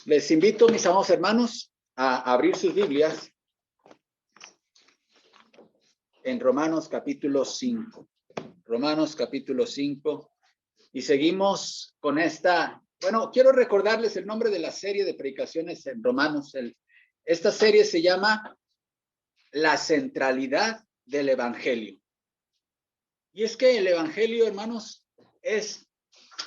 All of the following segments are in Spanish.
Les invito, mis amados hermanos, a abrir sus Biblias en Romanos capítulo 5. Romanos capítulo 5. Y seguimos con esta, quiero recordarles el nombre de la serie de predicaciones en Romanos. Esta serie se llama La centralidad del Evangelio. Y es que el Evangelio, hermanos, es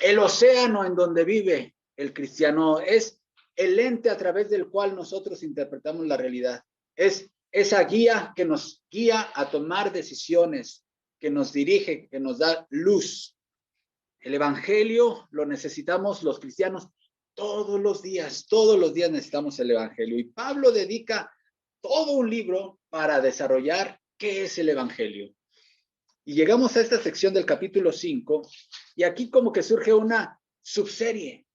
el océano en donde vive el cristiano, es el lente a través del cual nosotros interpretamos la realidad. Es esa guía que nos guía a tomar decisiones, que nos dirige, que nos da luz. El Evangelio lo necesitamos los cristianos todos los días necesitamos el Evangelio. Y Pablo dedica todo un libro para desarrollar qué es el Evangelio. Y llegamos a esta sección del capítulo 5, y aquí como que surge una subserie,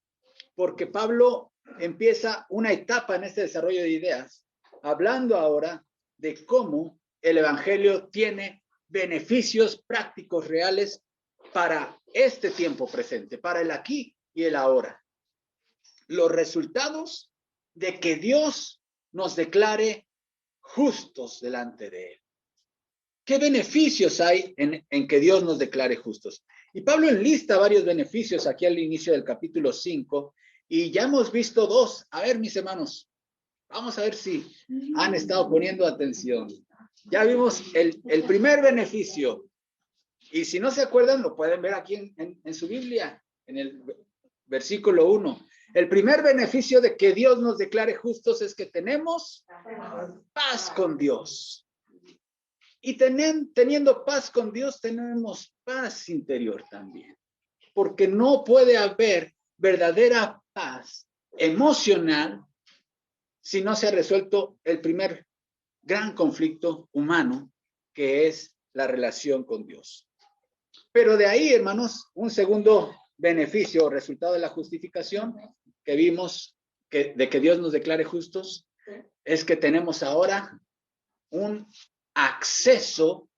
porque Pablo empieza una etapa en este desarrollo de ideas, hablando ahora de cómo el Evangelio tiene beneficios prácticos reales para este tiempo presente, para el aquí y el ahora. Los resultados de que Dios nos declare justos delante de Él. ¿Qué beneficios hay en que Dios nos declare justos? Y Pablo enlista varios beneficios aquí al inicio del capítulo 5, y ya hemos visto dos. A ver, mis hermanos, vamos a ver si han estado poniendo atención. Ya vimos el primer beneficio, y si no se acuerdan, lo pueden ver aquí en su Biblia, en el versículo 1. El primer beneficio de que Dios nos declare justos es que tenemos paz con Dios. Y teniendo paz con Dios, tenemos paz interior también. Porque no puede haber verdadera paz emocional si no se ha resuelto el primer gran conflicto humano, que es la relación con Dios. Pero de ahí, hermanos, un segundo beneficio o resultado de la justificación que vimos, de que Dios nos declare justos, es que tenemos ahora un acceso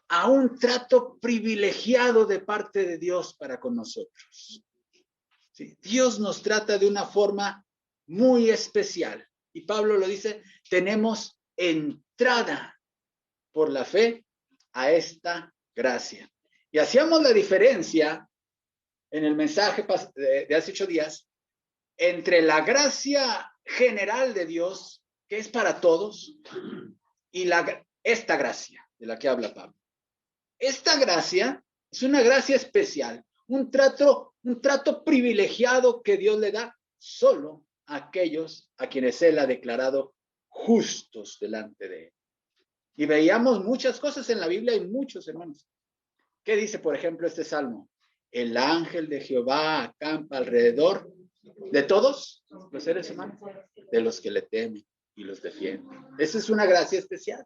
a un trato privilegiado de parte de Dios para con nosotros. ¿Sí? Dios nos trata de una forma muy especial. Y Pablo lo dice, tenemos entrada por la fe a esta gracia. Y hacíamos la diferencia en el mensaje de hace 8 días entre la gracia general de Dios, que es para todos, y esta gracia de la que habla Pablo. Esta gracia es una gracia especial, un trato privilegiado que Dios le da solo a aquellos a quienes Él ha declarado justos delante de Él. Y veíamos muchas cosas en la Biblia, y muchos, hermanos. ¿Qué dice, por ejemplo, este salmo? El ángel de Jehová acampa alrededor de todos los seres humanos, de los que le temen y los defienden. Esa es una gracia especial.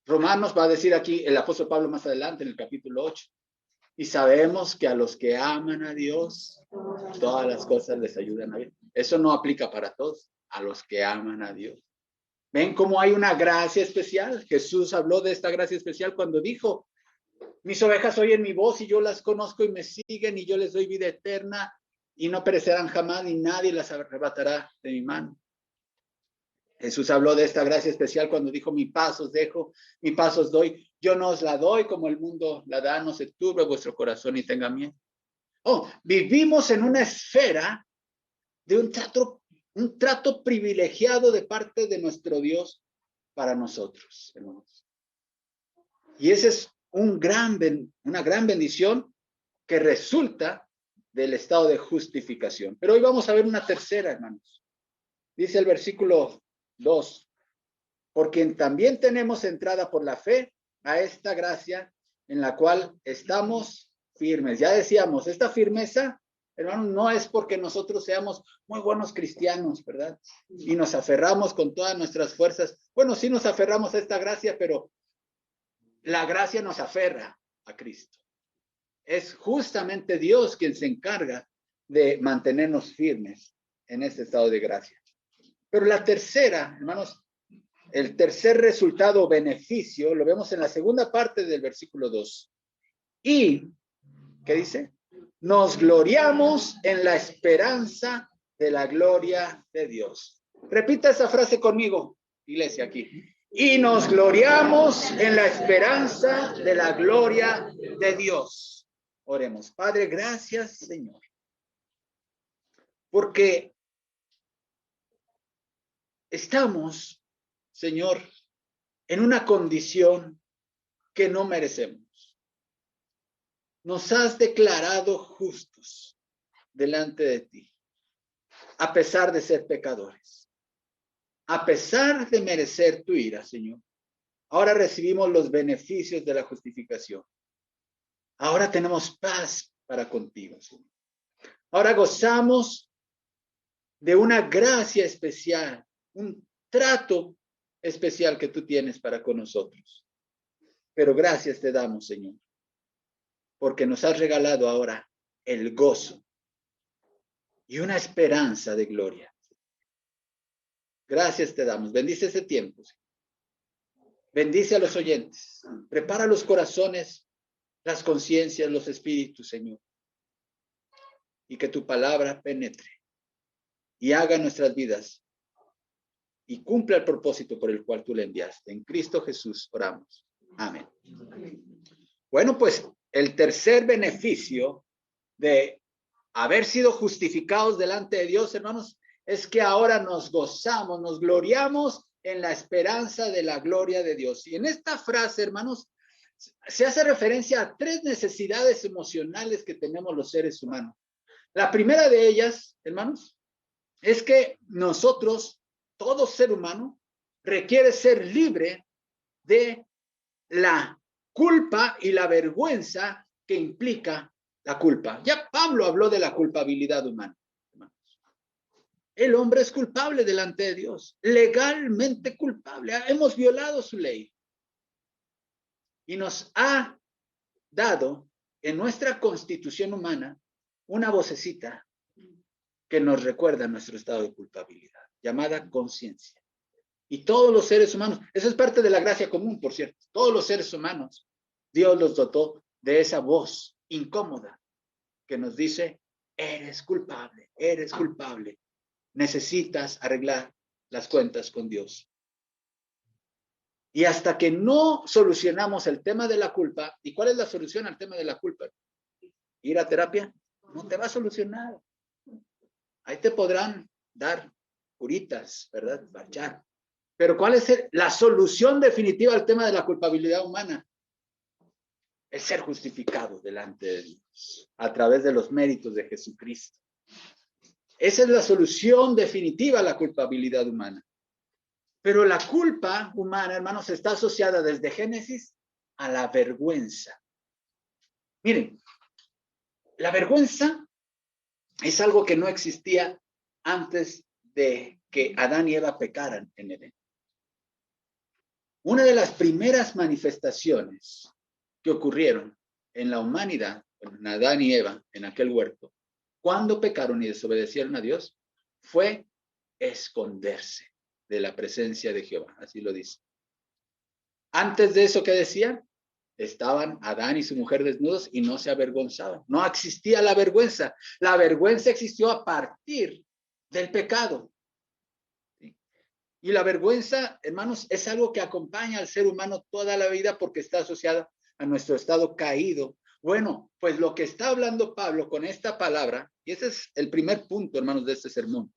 Romanos va a decir aquí el apóstol Pablo más adelante en el capítulo 8. Y sabemos que a los que aman a Dios, todas las cosas les ayudan a bien. Eso no aplica para todos, a los que aman a Dios. ¿Ven cómo hay una gracia especial? Jesús habló de esta gracia especial cuando dijo, mis ovejas oyen mi voz y yo las conozco y me siguen y yo les doy vida eterna y no perecerán jamás y nadie las arrebatará de mi mano. Jesús habló de esta gracia especial cuando dijo, mi paz os dejo, mi paz os doy. Yo no os la doy como el mundo la da, no se turbe vuestro corazón y tenga miedo. Vivimos en una esfera de un trato privilegiado de parte de nuestro Dios para nosotros, hermanos. Y esa es una gran bendición que resulta del estado de justificación. Pero hoy vamos a ver una tercera, hermanos. Dice el versículo 2, porque también tenemos entrada por la fe a esta gracia en la cual estamos firmes. Ya decíamos, esta firmeza, hermanos, no es porque nosotros seamos muy buenos cristianos, ¿verdad? Y nos aferramos con todas nuestras fuerzas. Bueno, sí nos aferramos a esta gracia, pero la gracia nos aferra a Cristo. Es justamente Dios quien se encarga de mantenernos firmes en este estado de gracia. Pero la tercera, hermanos, el tercer resultado o beneficio lo vemos en la segunda parte del versículo 2. Y, ¿qué dice? nos gloriamos en la esperanza de la gloria de Dios. Repita esa frase conmigo, iglesia, aquí. Y nos gloriamos en la esperanza de la gloria de Dios. Oremos. Padre, gracias, Señor, porque estamos, Señor, en una condición que no merecemos. Nos has declarado justos delante de ti, a pesar de ser pecadores, a pesar de merecer tu ira, Señor. Ahora recibimos los beneficios de la justificación. Ahora tenemos paz para contigo, Señor. Ahora gozamos de una gracia especial, un trato especial que tú tienes para con nosotros. Pero gracias te damos, Señor, porque nos has regalado ahora el gozo y una esperanza de gloria. Gracias te damos. Bendice ese tiempo, Señor. Bendice a los oyentes. Prepara los corazones, las conciencias, los espíritus, Señor. Y que tu palabra penetre y haga nuestras vidas y cumpla el propósito por el cual tú le enviaste. En Cristo Jesús oramos. Amén. Bueno, pues el tercer beneficio de haber sido justificados delante de Dios, hermanos, es que ahora nos gozamos, nos gloriamos en la esperanza de la gloria de Dios. Y en esta frase, hermanos, se hace referencia a tres necesidades emocionales que tenemos los seres humanos. La primera de ellas, hermanos, es que nosotros, todo ser humano, requiere ser libre de la culpa y la vergüenza que implica la culpa. Ya Pablo habló de la culpabilidad humana. El hombre es culpable delante de Dios, legalmente culpable. Hemos violado su ley. Y nos ha dado en nuestra constitución humana una vocecita que nos recuerda nuestro estado de culpabilidad, llamada conciencia. Y todos los seres humanos, eso es parte de la gracia común, por cierto, todos los seres humanos, Dios los dotó de esa voz incómoda que nos dice, eres culpable, necesitas arreglar las cuentas con Dios. Y hasta que no solucionamos el tema de la culpa, ¿y cuál es la solución al tema de la culpa? ¿Ir a terapia? No te va a solucionar. Ahí te podrán dar curitas, ¿verdad? Marchar. Pero ¿cuál es la solución definitiva al tema de la culpabilidad humana? El ser justificado delante de Dios a través de los méritos de Jesucristo. Esa es la solución definitiva a la culpabilidad humana. Pero la culpa humana, hermanos, está asociada desde Génesis a la vergüenza. Miren, la vergüenza es algo que no existía antes de que Adán y Eva pecaran en Edén. Una de las primeras manifestaciones que ocurrieron en la humanidad, en Adán y Eva, en aquel huerto, cuando pecaron y desobedecieron a Dios, fue esconderse de la presencia de Jehová, así lo dice. Antes de eso, ¿qué decían? Estaban Adán y su mujer desnudos y no se avergonzaban. No existía la vergüenza. La vergüenza existió a partir del pecado. Y la vergüenza, hermanos, es algo que acompaña al ser humano toda la vida porque está asociada a nuestro estado caído. Bueno, pues lo que está hablando Pablo con esta palabra, y ese es el primer punto, hermanos, de este sermón.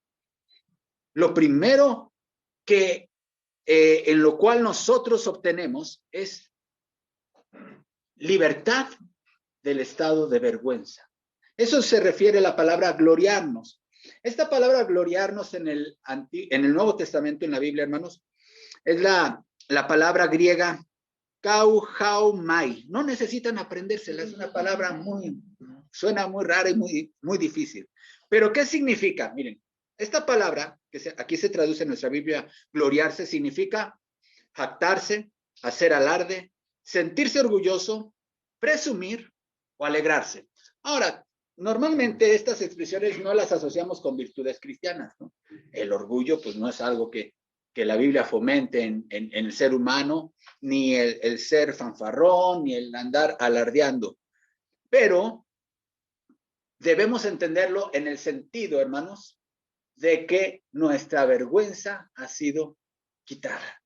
Lo primero que en lo cual nosotros obtenemos es libertad del estado de vergüenza. Eso se refiere a la palabra gloriarnos. Esta palabra gloriarnos en el Nuevo Testamento, en la Biblia, hermanos, es la palabra griega kauhaumai. No necesitan aprendérsela, es una palabra suena muy rara y muy difícil. Pero ¿qué significa? Miren, esta palabra, que aquí se traduce en nuestra Biblia, gloriarse, significa jactarse, hacer alarde, sentirse orgulloso, presumir o alegrarse. Ahora, normalmente estas expresiones no las asociamos con virtudes cristianas, ¿no? El orgullo, pues no es algo que la Biblia fomente en el ser humano, ni el ser fanfarrón, ni el andar alardeando. Pero debemos entenderlo en el sentido, hermanos, de que nuestra vergüenza ha sido quitada.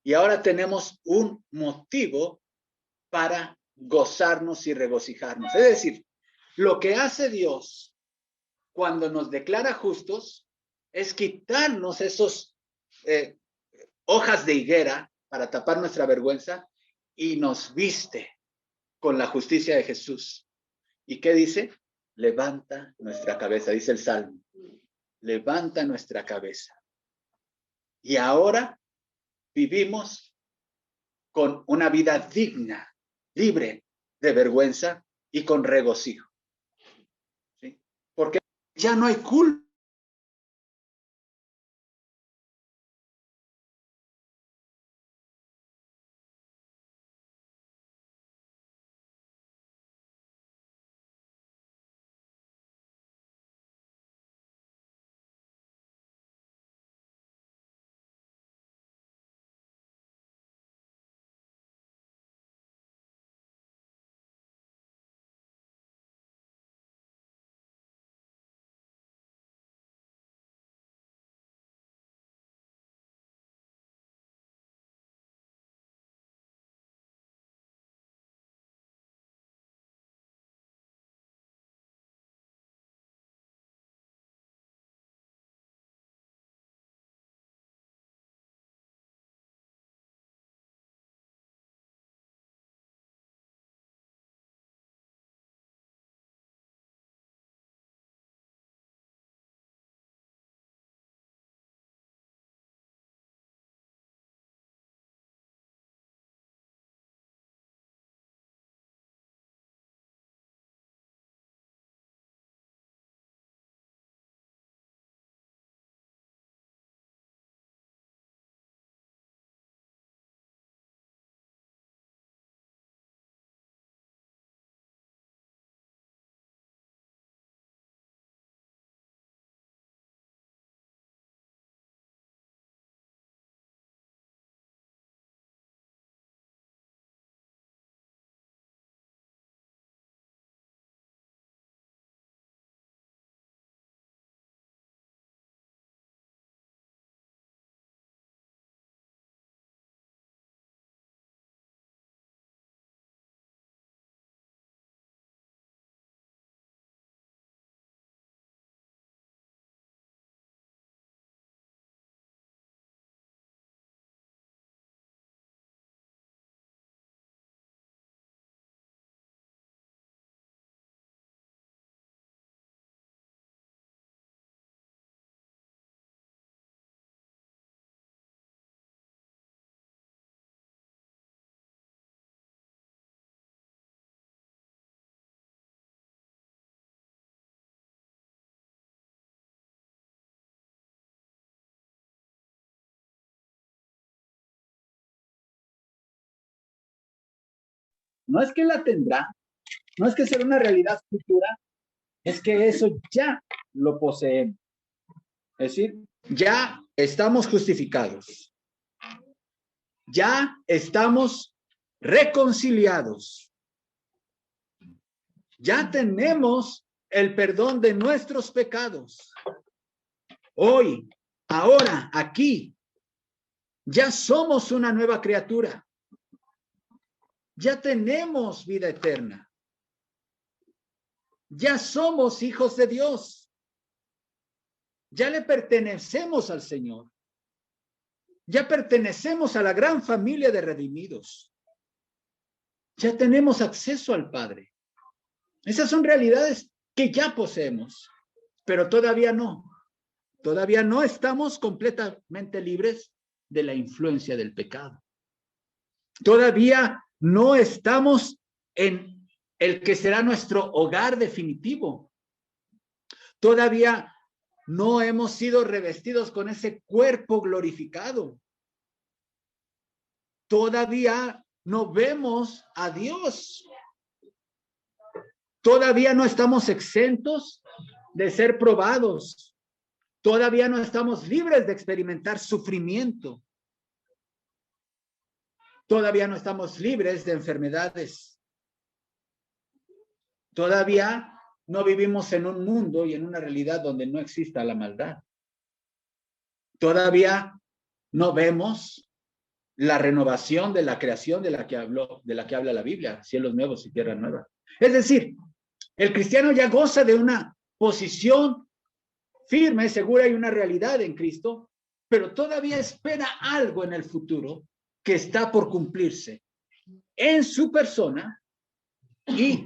Y ahora tenemos un motivo para gozarnos y regocijarnos. Es decir, lo que hace Dios cuando nos declara justos es quitarnos esos hojas de higuera para tapar nuestra vergüenza y nos viste con la justicia de Jesús. ¿Y qué dice? Levanta nuestra cabeza, dice el Salmo. Levanta nuestra cabeza. Y ahora vivimos con una vida digna, libre de vergüenza y con regocijo. ¿Sí? Porque ya no hay culpa. No es que la tendrá, no es que será una realidad futura, es que eso ya lo poseemos. Es decir, ya estamos justificados. Ya estamos reconciliados. Ya tenemos el perdón de nuestros pecados. Hoy, ahora, aquí, ya somos una nueva criatura. Ya tenemos vida eterna. Ya somos hijos de Dios. Ya le pertenecemos al Señor. Ya pertenecemos a la gran familia de redimidos. Ya tenemos acceso al Padre. Esas son realidades que ya poseemos, pero todavía no. Todavía no estamos completamente libres de la influencia del pecado. Todavía no estamos en el que será nuestro hogar definitivo. Todavía no hemos sido revestidos con ese cuerpo glorificado. Todavía no vemos a Dios. Todavía no estamos exentos de ser probados. Todavía no estamos libres de experimentar sufrimiento. Todavía no estamos libres de enfermedades. Todavía no vivimos en un mundo y en una realidad donde no exista la maldad. Todavía no vemos la renovación de la creación de la que habla la Biblia, cielos nuevos y tierra nueva. Es decir, el cristiano ya goza de una posición firme, segura y una realidad en Cristo, pero todavía espera algo en el futuro que está por cumplirse en su persona y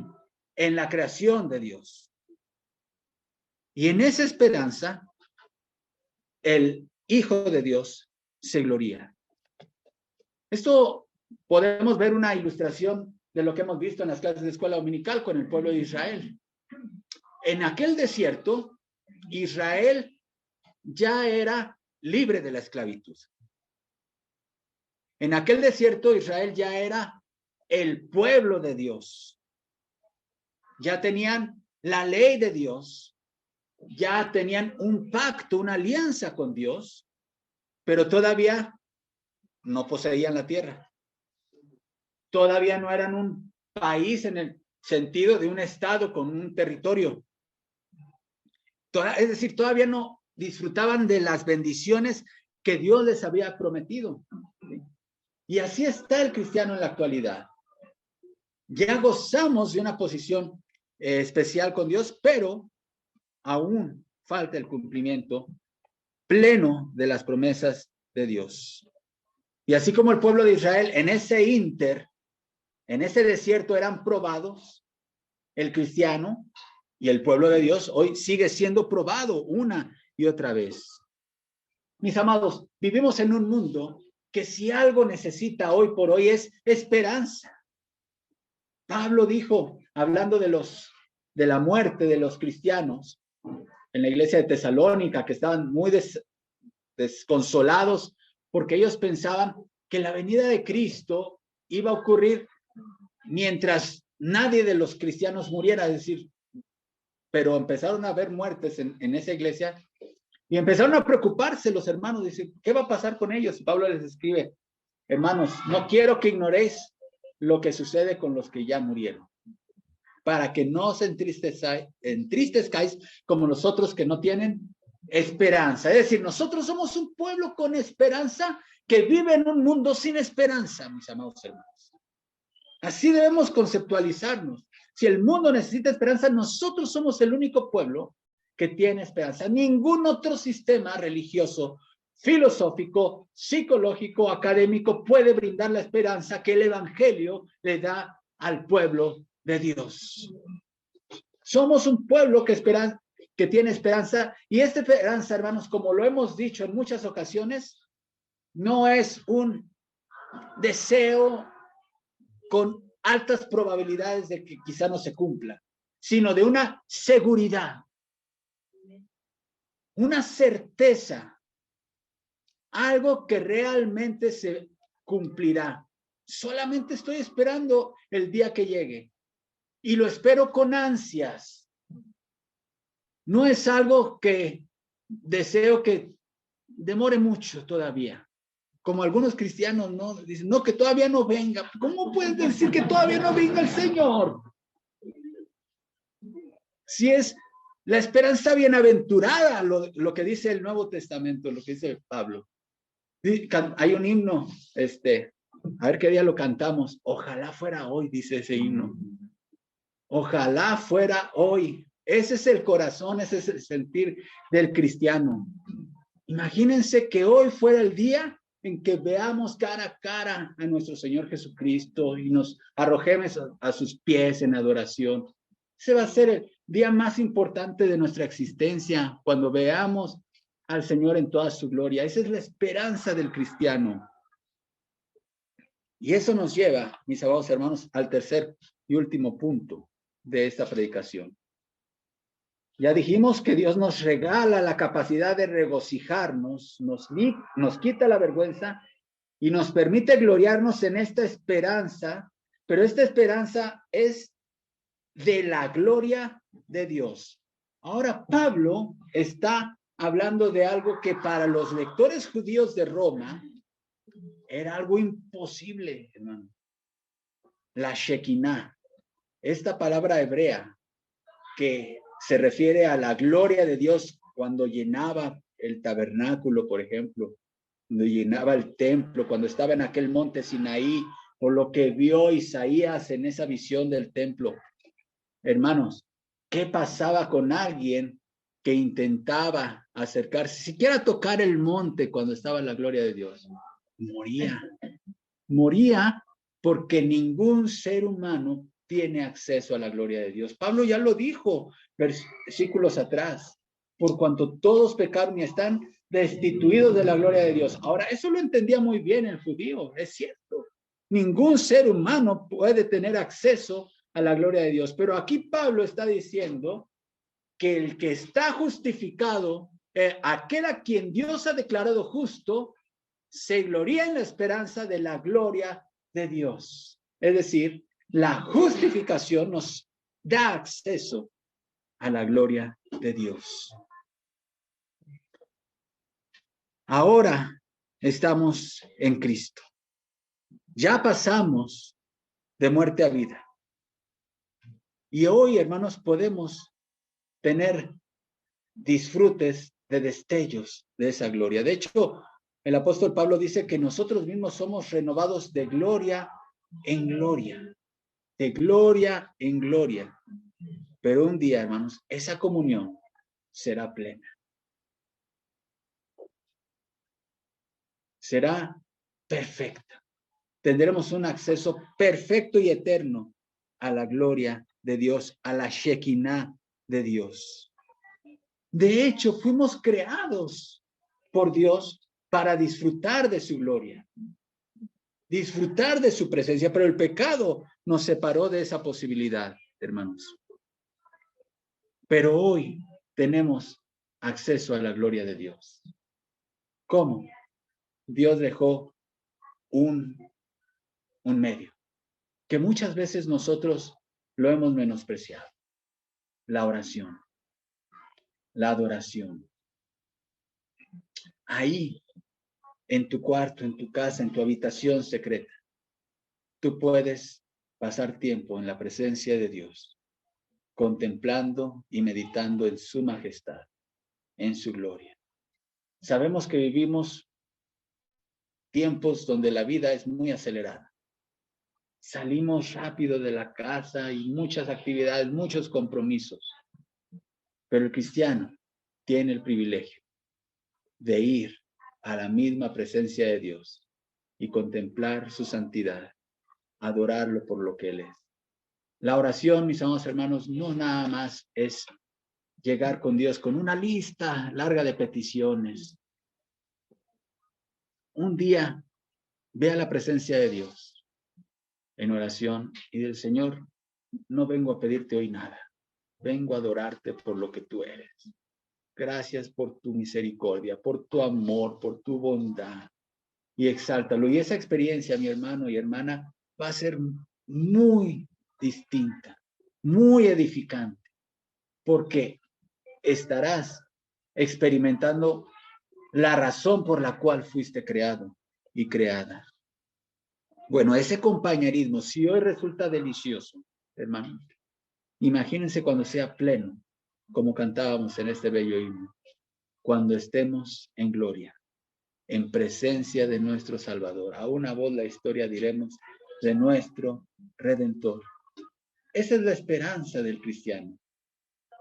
en la creación de Dios. Y en esa esperanza, el Hijo de Dios se gloría. Esto podemos ver una ilustración de lo que hemos visto en las clases de escuela dominical con el pueblo de Israel. En aquel desierto, Israel ya era libre de la esclavitud. En aquel desierto, Israel ya era el pueblo de Dios. Ya tenían la ley de Dios. Ya tenían un pacto, una alianza con Dios, pero todavía no poseían la tierra. Todavía no eran un país en el sentido de un estado con un territorio. Es decir, todavía no disfrutaban de las bendiciones que Dios les había prometido. Y así está el cristiano en la actualidad. Ya gozamos de una posición especial con Dios, pero aún falta el cumplimiento pleno de las promesas de Dios. Y así como el pueblo de Israel en ese desierto eran probados, el cristiano y el pueblo de Dios hoy sigue siendo probado una y otra vez. Mis amados, vivimos en un mundo que si algo necesita hoy por hoy es esperanza. Pablo dijo, hablando de la muerte de los cristianos en la iglesia de Tesalónica, que estaban muy desconsolados porque ellos pensaban que la venida de Cristo iba a ocurrir mientras nadie de los cristianos muriera, es decir, pero empezaron a haber muertes en esa iglesia y empezaron a preocuparse los hermanos, dicen, ¿qué va a pasar con ellos? Pablo les escribe, hermanos, no quiero que ignoréis lo que sucede con los que ya murieron, para que no os entristezcáis como nosotros que no tienen esperanza. Es decir, nosotros somos un pueblo con esperanza que vive en un mundo sin esperanza, mis amados hermanos. Así debemos conceptualizarnos. Si el mundo necesita esperanza, nosotros somos el único pueblo que tiene esperanza. Ningún otro sistema religioso, filosófico, psicológico, académico puede brindar la esperanza que el evangelio le da al pueblo de Dios. Somos un pueblo que tiene esperanza, y esta esperanza, hermanos, como lo hemos dicho en muchas ocasiones, no es un deseo con altas probabilidades de que quizá no se cumpla, sino de una seguridad, una certeza, algo que realmente se cumplirá. Solamente estoy esperando el día que llegue y lo espero con ansias. No es algo que deseo que demore mucho todavía. Como algunos cristianos no dicen, no, que todavía no venga. ¿Cómo puedes decir que todavía no venga el Señor? Si es la esperanza bienaventurada, lo que dice el Nuevo Testamento, lo que dice Pablo. Hay un himno, a ver qué día lo cantamos. Ojalá fuera hoy, dice ese himno. Ojalá fuera hoy. Ese es el corazón, ese es el sentir del cristiano. Imagínense que hoy fuera el día en que veamos cara a cara a nuestro Señor Jesucristo y nos arrojemos a sus pies en adoración. Ese va a ser el día más importante de nuestra existencia, cuando veamos al Señor en toda su gloria. Esa es la esperanza del cristiano. Y eso nos lleva, mis amados hermanos, al tercer y último punto de esta predicación. Ya dijimos que Dios nos regala la capacidad de regocijarnos, nos quita la vergüenza y nos permite gloriarnos en esta esperanza, pero esta esperanza es de la gloria de Dios. Ahora Pablo está hablando de algo que para los lectores judíos de Roma era algo imposible, hermano. La Shekinah, esta palabra hebrea, que se refiere a la gloria de Dios cuando llenaba el tabernáculo, por ejemplo, cuando llenaba el templo, cuando estaba en aquel monte Sinaí, o lo que vio Isaías en esa visión del templo. Hermanos, ¿qué pasaba con alguien que intentaba acercarse, siquiera tocar el monte cuando estaba la gloria de Dios? Moría porque ningún ser humano tiene acceso a la gloria de Dios. Pablo ya lo dijo versículos atrás, por cuanto todos pecaron y están destituidos de la gloria de Dios. Ahora, eso lo entendía muy bien el judío, es cierto. Ningún ser humano puede tener acceso a la gloria de Dios, pero aquí Pablo está diciendo que el que está justificado, aquel a quien Dios ha declarado justo, se gloría en la esperanza de la gloria de Dios. Es decir, la justificación nos da acceso a la gloria de Dios. Ahora estamos en Cristo. Ya pasamos de muerte a vida. Y hoy, hermanos, podemos tener disfrutes de destellos de esa gloria. De hecho, el apóstol Pablo dice que nosotros mismos somos renovados de gloria en gloria, de gloria en gloria. Pero un día, hermanos, esa comunión será plena. Será perfecta. Tendremos un acceso perfecto y eterno a la gloria de Dios, a la Shekinah de Dios. De hecho, fuimos creados por Dios para disfrutar de su gloria, disfrutar de su presencia, pero el pecado nos separó de esa posibilidad, hermanos. Pero hoy tenemos acceso a la gloria de Dios. ¿Cómo? Dios dejó un medio que muchas veces nosotros lo hemos menospreciado: la oración, la adoración. Ahí, en tu cuarto, en tu casa, en tu habitación secreta, tú puedes pasar tiempo en la presencia de Dios, contemplando y meditando en su majestad, en su gloria. Sabemos que vivimos tiempos donde la vida es muy acelerada. Salimos rápido de la casa y muchas actividades, muchos compromisos. Pero el cristiano tiene el privilegio de ir a la misma presencia de Dios y contemplar su santidad, adorarlo por lo que Él es. La oración, mis amados hermanos, no nada más es llegar con Dios con una lista larga de peticiones. Un día ve a la presencia de Dios en oración y del Señor, no vengo a pedirte hoy nada, vengo a adorarte por lo que tú eres. Gracias por tu misericordia, por tu amor, por tu bondad. Y exáltalo. Y esa experiencia, mi hermano y hermana, va a ser muy distinta, muy edificante, porque estarás experimentando la razón por la cual fuiste creado y creada. Bueno, ese compañerismo, si hoy resulta delicioso, hermano, imagínense cuando sea pleno, como cantábamos en este bello himno, cuando estemos en gloria, en presencia de nuestro Salvador. A una voz la historia diremos de nuestro Redentor. Esa es la esperanza del cristiano.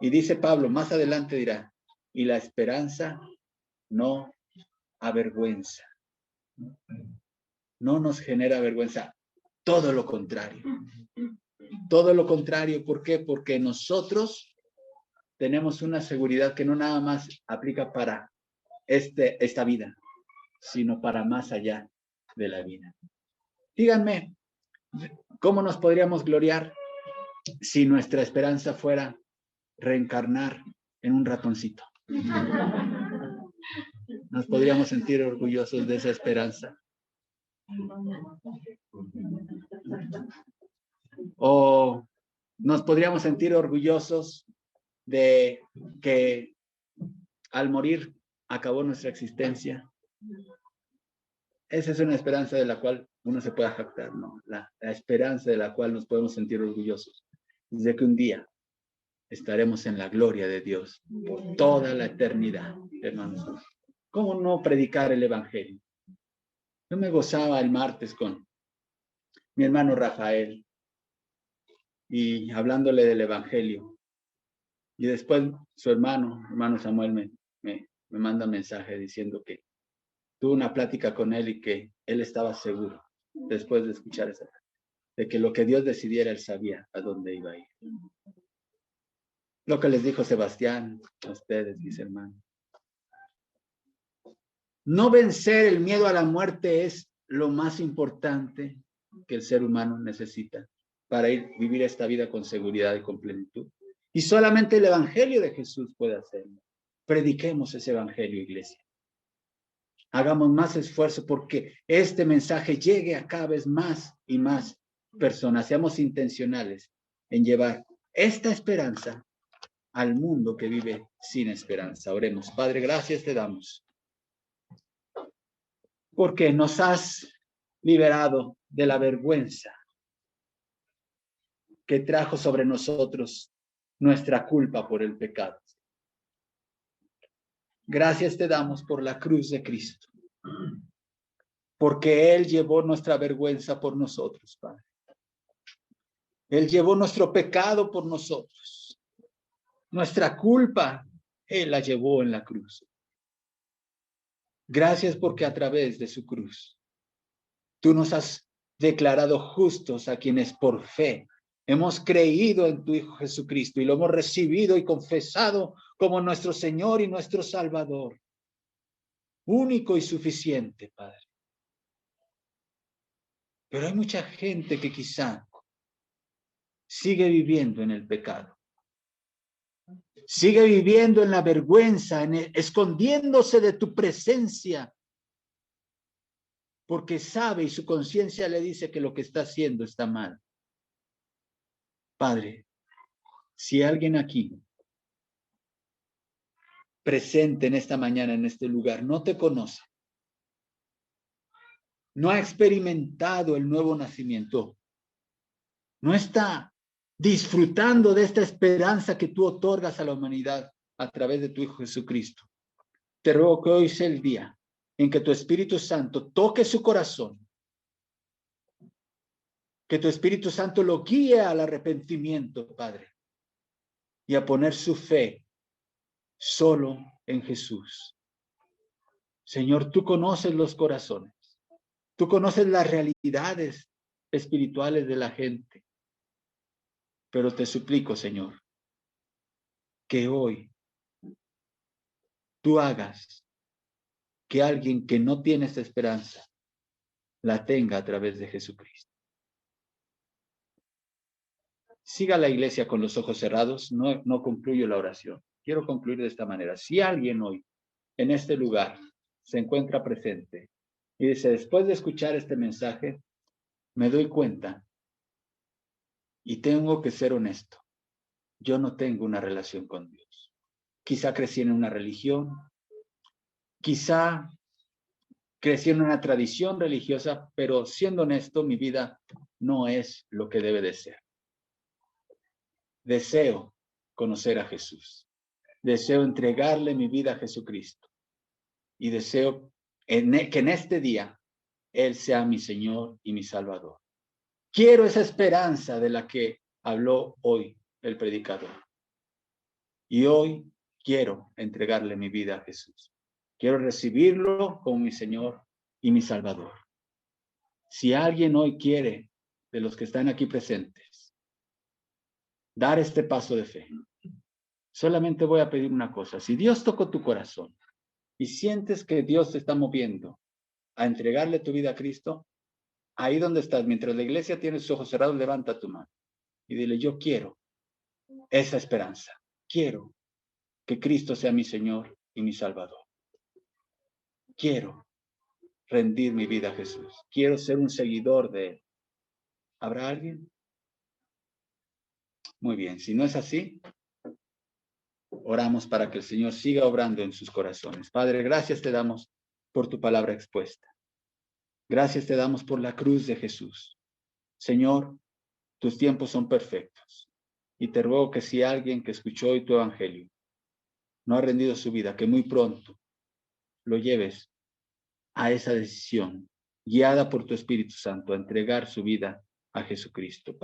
Y dice Pablo, más adelante dirá, y la esperanza no avergüenza. No nos genera vergüenza, todo lo contrario. Todo lo contrario, ¿por qué? Porque nosotros tenemos una seguridad que no nada más aplica para esta vida, sino para más allá de la vida. Díganme, ¿cómo nos podríamos gloriar si nuestra esperanza fuera reencarnar en un ratoncito? Nos podríamos sentir orgullosos de esa esperanza. O nos podríamos sentir orgullosos de que al morir acabó nuestra existencia. Esa es una esperanza de la cual uno se puede jactar, ¿no? La esperanza de la cual nos podemos sentir orgullosos. De que un día estaremos en la gloria de Dios por toda la eternidad, hermanos. ¿Cómo no predicar el evangelio? Yo me gozaba el martes con mi hermano Rafael y hablándole del evangelio. Y después su hermano Samuel, me manda un mensaje diciendo que tuvo una plática con él y que él estaba seguro, después de escuchar esa, de que lo que Dios decidiera, él sabía a dónde iba a ir. Lo que les dijo Sebastián a ustedes, mis hermanos. No vencer el miedo a la muerte es lo más importante que el ser humano necesita para vivir esta vida con seguridad y con plenitud. Y solamente el evangelio de Jesús puede hacerlo. Prediquemos ese evangelio, iglesia. Hagamos más esfuerzo porque este mensaje llegue a cada vez más y más personas. Seamos intencionales en llevar esta esperanza al mundo que vive sin esperanza. Oremos. Padre, gracias te damos porque nos has liberado de la vergüenza que trajo sobre nosotros nuestra culpa por el pecado. Gracias te damos por la cruz de Cristo, porque Él llevó nuestra vergüenza por nosotros, Padre. Él llevó nuestro pecado por nosotros. Nuestra culpa, Él la llevó en la cruz. Gracias porque a través de su cruz, tú nos has declarado justos a quienes por fe hemos creído en tu Hijo Jesucristo y lo hemos recibido y confesado como nuestro Señor y nuestro Salvador. Único y suficiente, Padre. Pero hay mucha gente que quizá sigue viviendo en el pecado. Sigue viviendo en la vergüenza, escondiéndose de tu presencia. Porque sabe y su conciencia le dice que lo que está haciendo está mal. Padre, si alguien aquí presente en esta mañana, en este lugar, no te conoce, no ha experimentado el nuevo nacimiento, no está disfrutando de esta esperanza que tú otorgas a la humanidad a través de tu Hijo Jesucristo, te ruego que hoy sea el día en que tu Espíritu Santo toque su corazón, que tu Espíritu Santo lo guíe al arrepentimiento, Padre, y a poner su fe solo en Jesús. Señor, tú conoces los corazones, tú conoces las realidades espirituales de la gente, pero te suplico, Señor, que hoy tú hagas que alguien que no tiene esta esperanza la tenga a través de Jesucristo. Siga la iglesia con los ojos cerrados, no concluyo la oración. Quiero concluir de esta manera. Si alguien hoy en este lugar se encuentra presente y dice, después de escuchar este mensaje, me doy cuenta y tengo que ser honesto, yo no tengo una relación con Dios. Quizá crecí en una religión, quizá crecí en una tradición religiosa, pero siendo honesto, mi vida no es lo que debe de ser. Deseo conocer a Jesús. Deseo entregarle mi vida a Jesucristo. Y deseo que en este día Él sea mi Señor y mi Salvador. Quiero esa esperanza de la que habló hoy el predicador. Y hoy quiero entregarle mi vida a Jesús. Quiero recibirlo como mi Señor y mi Salvador. Si alguien hoy quiere, de los que están aquí presentes, dar este paso de fe, solamente voy a pedir una cosa. Si Dios tocó tu corazón y sientes que Dios te está moviendo a entregarle tu vida a Cristo, ahí donde estás, mientras la iglesia tiene sus ojos cerrados, levanta tu mano y dile, yo quiero esa esperanza. Quiero que Cristo sea mi Señor y mi Salvador. Quiero rendir mi vida a Jesús. Quiero ser un seguidor de Él. ¿Habrá alguien? Muy bien, si no es así, oramos para que el Señor siga obrando en sus corazones. Padre, gracias te damos por tu palabra expuesta. Gracias te damos por la cruz de Jesús. Señor, tus tiempos son perfectos Y te ruego que si alguien que escuchó hoy tu evangelio no ha rendido su vida, que muy pronto lo lleves a esa decisión, guiada por tu Espíritu Santo, a entregar su vida a Jesucristo.